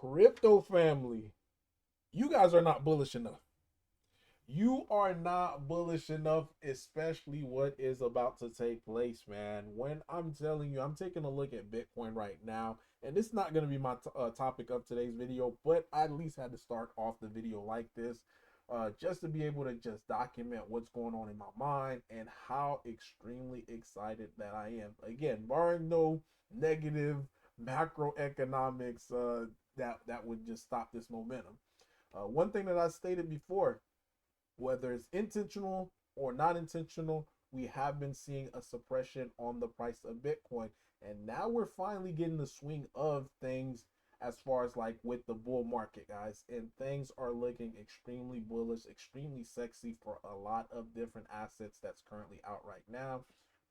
Crypto family, you guys are not bullish enough. You are not bullish enough, especially what is about to take place, man. When I'm telling you, I'm taking a look at Bitcoin right now, and this is not going to be my topic of today's video, but I at least had to start off the video like this, just to be able to just document what's going on in my mind and how extremely excited that I am. Again, barring no negative macroeconomics that would just stop this momentum. One thing that I stated before, whether it's intentional or not intentional, we have been seeing a suppression on the price of Bitcoin. And now we're finally getting the swing of things as far as like with the bull market, guys. And things are looking extremely bullish, extremely sexy for a lot of different assets that's currently out right now.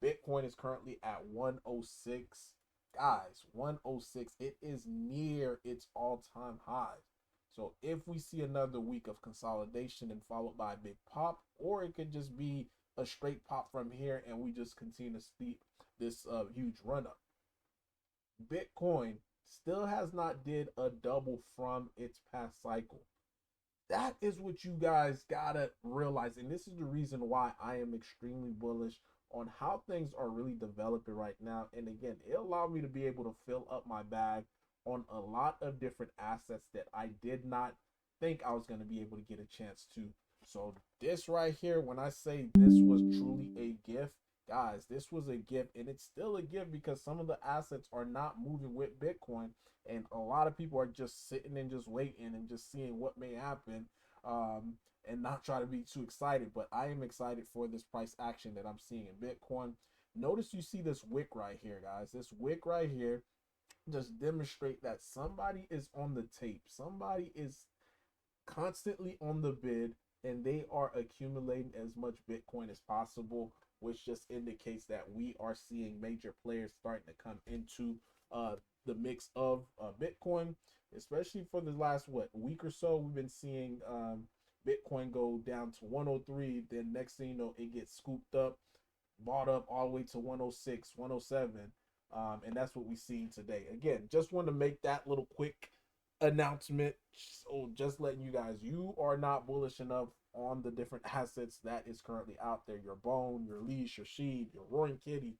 Bitcoin is currently at 106. Guys, 106. It is near its all-time high. So if we see another week of consolidation and followed by a big pop, or it could just be a straight pop from here and we just continue to see this huge run up. Bitcoin still has not did a double from its past cycle. That is what you guys gotta realize, and this is the reason why I am extremely bullish on how things are really developing right now. And again, it allowed me to be able to fill up my bag on a lot of different assets that I did not think I was going to be able to get a chance to. So this right here, when I say this was truly a gift, guys, this was a gift, and it's still a gift because some of the assets are not moving with Bitcoin, and a lot of people are just sitting and just waiting and just seeing what may happen, and not try to be too excited. But I am excited for this price action that I'm seeing in Bitcoin. Notice you see this wick right here, guys. This wick right here just demonstrate that somebody is on the tape. Somebody is constantly on the bid, and they are accumulating as much Bitcoin as possible, which just indicates that we are seeing major players starting to come into the mix of Bitcoin, especially for the last week or so. We've been seeing Bitcoin go down to 103, then next thing you know, it gets scooped up, bought up all the way to 106, 107. And that's what we see today. Again, just want to make that little quick announcement. So just letting you guys, you are not bullish enough on the different assets that is currently out there. Your Bone, your Leash, your Sheed, your Roaring Kitty,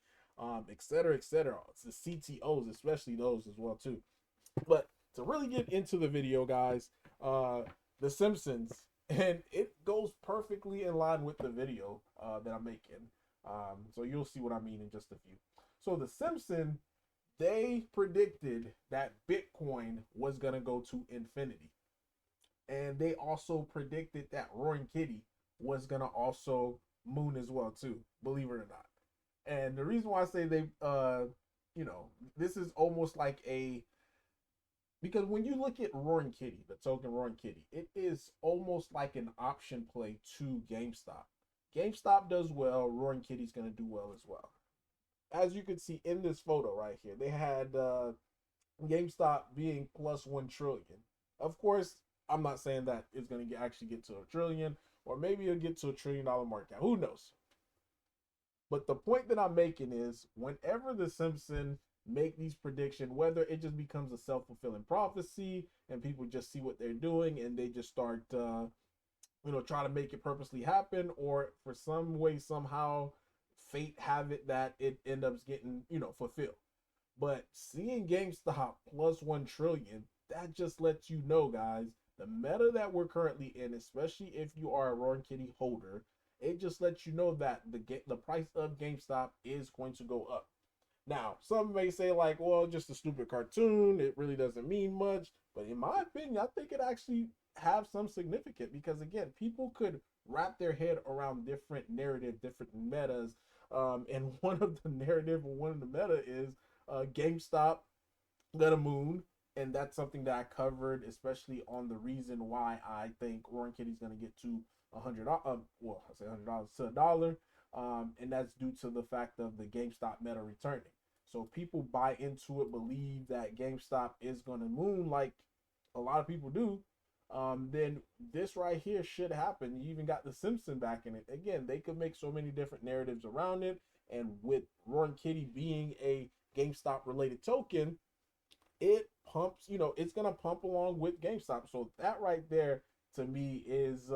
etc., etc. It's the CTOs, especially those as well too. But to really get into the video, guys, the Simpsons, and it goes perfectly in line with the video that I'm making. So you'll see what I mean in just a few. So the Simpsons, they predicted that Bitcoin was going to go to infinity. And they also predicted that Roaring Kitty was going to also moon as well too, believe it or not. And the reason why I say they this is almost like a, because when you look at Roaring Kitty, the token Roaring Kitty, it is almost like an option play to GameStop. GameStop does well, Roaring Kitty's going to do well as well. As you can see in this photo right here, they had GameStop being plus 1 trillion. Of course, I'm not saying that it's going to actually get to a trillion, or maybe it'll get to $1 trillion market cap. Who knows? But the point that I'm making is, whenever the Simpsons make these predictions, whether it just becomes a self-fulfilling prophecy and people just see what they're doing and they just start try to make it purposely happen, or for some way somehow fate have it that it ends up getting fulfilled. But seeing GameStop plus 1 trillion, that just lets you know, guys, the meta that we're currently in, especially if you are a Roaring Kitty holder, it just lets you know that the price of GameStop is going to go up. Now, some may say like, well, just a stupid cartoon, it really doesn't mean much. But in my opinion, I think it actually have some significance, because again, people could wrap their head around different narrative, different metas. And one of the narrative or one of the meta is GameStop gonna moon, and that's something that I covered, especially on the reason why I think Roaring Kitty's gonna get to $100. Well, I say $100 to $1, and that's due to the fact of the GameStop meta returning. So people buy into it, believe that GameStop is gonna moon, like a lot of people do. Then this right here should happen. You even got the Simpson back in it. Again, they could make so many different narratives around it, and with Roaring Kitty being a GameStop related token, it pumps, it's gonna pump along with GameStop. So that right there to me is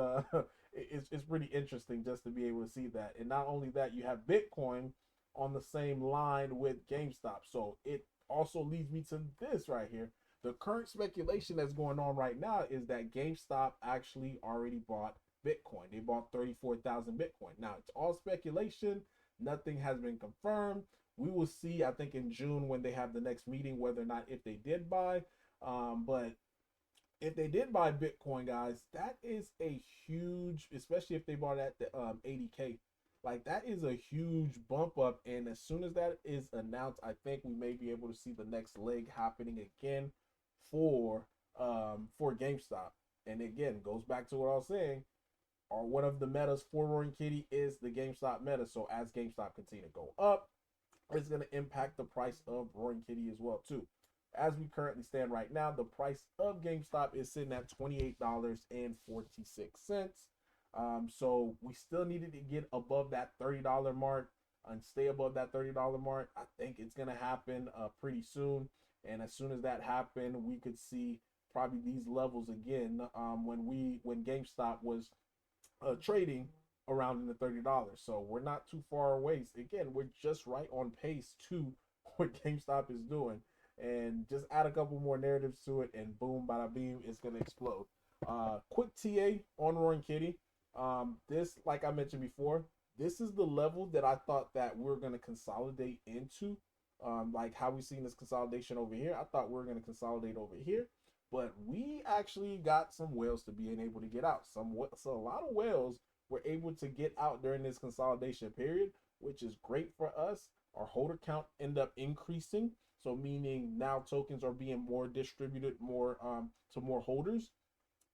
it's pretty interesting just to be able to see that. And not only that, you have Bitcoin on the same line with GameStop. So it also leads me to this right here. The current speculation that's going on right now is that GameStop actually already bought Bitcoin. They bought 34,000 Bitcoin. Now, it's all speculation. Nothing has been confirmed. We will see, I think, in June when they have the next meeting, whether or not if they did buy. But if they did buy Bitcoin, guys, that is a huge, especially if they bought at the 80K. Like that is a huge bump up, and as soon as that is announced, I think we may be able to see the next leg happening again for GameStop. And again, goes back to what I was saying. Or one of the metas for Roaring Kitty is the GameStop meta. So as GameStop continue to go up, it's going to impact the price of Roaring Kitty as well too. As we currently stand right now, the price of GameStop is sitting at $28.46. So we still needed to get above that $30 mark and stay above that $30 mark. I think it's going to happen pretty soon. And as soon as that happened, we could see probably these levels again when GameStop was trading around in the $30. So we're not too far away. Again, we're just right on pace to what GameStop is doing. And just add a couple more narratives to it, and boom, bada beam, it's gonna explode. Quick TA on Roaring Kitty. This, like I mentioned before, this is the level that I thought that we're gonna consolidate into. Like how we seen this consolidation over here. I thought we were gonna consolidate over here, but we actually got some whales to being able to get out. So a lot of whales were able to get out during this consolidation period, which is great for us. Our holder count end up increasing, so meaning now tokens are being more distributed more to more holders.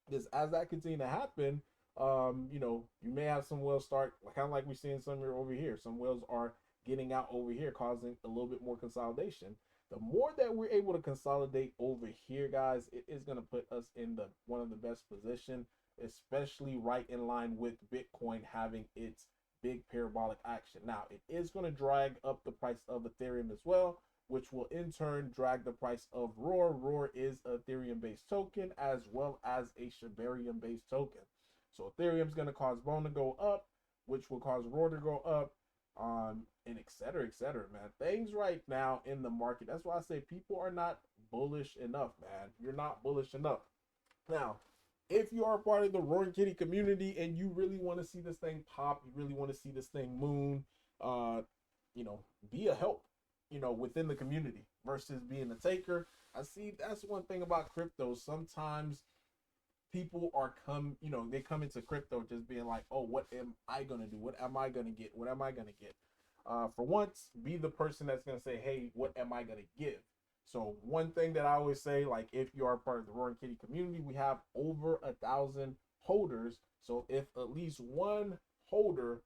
Because as that continue to happen, you may have some whales start kind of like we're seeing some here over here. Some whales are getting out over here, causing a little bit more consolidation. The more that we're able to consolidate over here, guys, it is going to put us in the one of the best position, especially right in line with Bitcoin having its big parabolic action. Now, it is going to drag up the price of Ethereum as well, which will in turn drag the price of Roar. Roar is a Ethereum-based token as well as a Shibarium-based token. So Ethereum's going to cause Bone to go up, which will cause Roar to go up, and et cetera, man. Things right now in the market. That's why I say people are not bullish enough, man. You're not bullish enough. Now, if you are part of the Roaring Kitty community and you really want to see this thing pop, you really want to see this thing moon, uh, be a help, within the community versus being a taker. I see that's one thing about crypto. Sometimes people they come into crypto just being like, oh, what am I gonna do? What am I gonna get? What am I gonna get? For once, be the person that's gonna say, hey, what am I gonna give? So one thing that I always say, like if you are part of the Roaring Kitty community, we have over 1,000 holders. So if at least one holder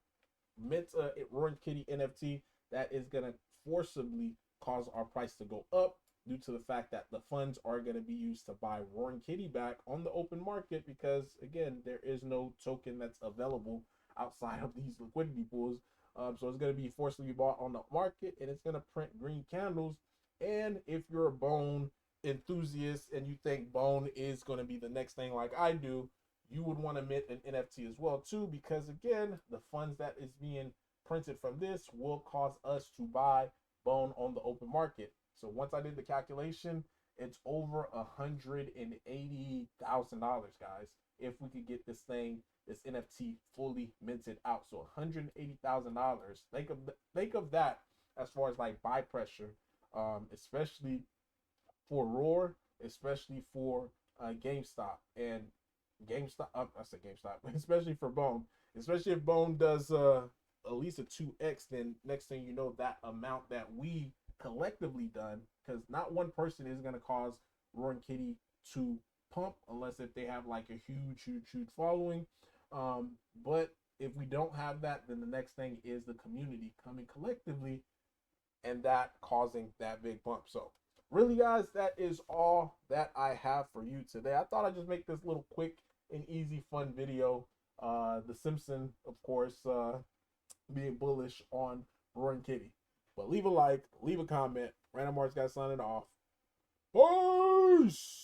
mints a Roaring Kitty NFT, that is gonna forcibly cause our price to go up due to the fact that the funds are going to be used to buy Roaring Kitty back on the open market, because again, there is no token that's available outside of these liquidity pools. So it's going to be forcibly bought on the market, and it's going to print green candles. And if you're a Bone enthusiast and you think Bone is going to be the next thing like I do, you would want to mint an NFT as well too, because again, the funds that is being printed from this will cause us to buy Bone on the open market. So once I did the calculation, it's over $180,000, guys, if we could get this NFT fully minted out. So $180,000. Think of that as far as like buy pressure, especially for Roar, especially for GameStop and GameStop. I said GameStop, especially for Bone. Especially if Bone does at least a 2x, then next thing you know, that amount that we collectively done, because not one person is going to cause Roaring Kitty to pump unless if they have like a huge following. But if we don't have that, then the next thing is the community coming collectively and that causing that big bump. So really, guys, that is all that I have for you today. I thought I'd just make this little quick and easy fun video. The Simpsons, of course, being bullish on Roaring Kitty. But leave a like, leave a comment. Random Arts guy signing off. Bye! Peace.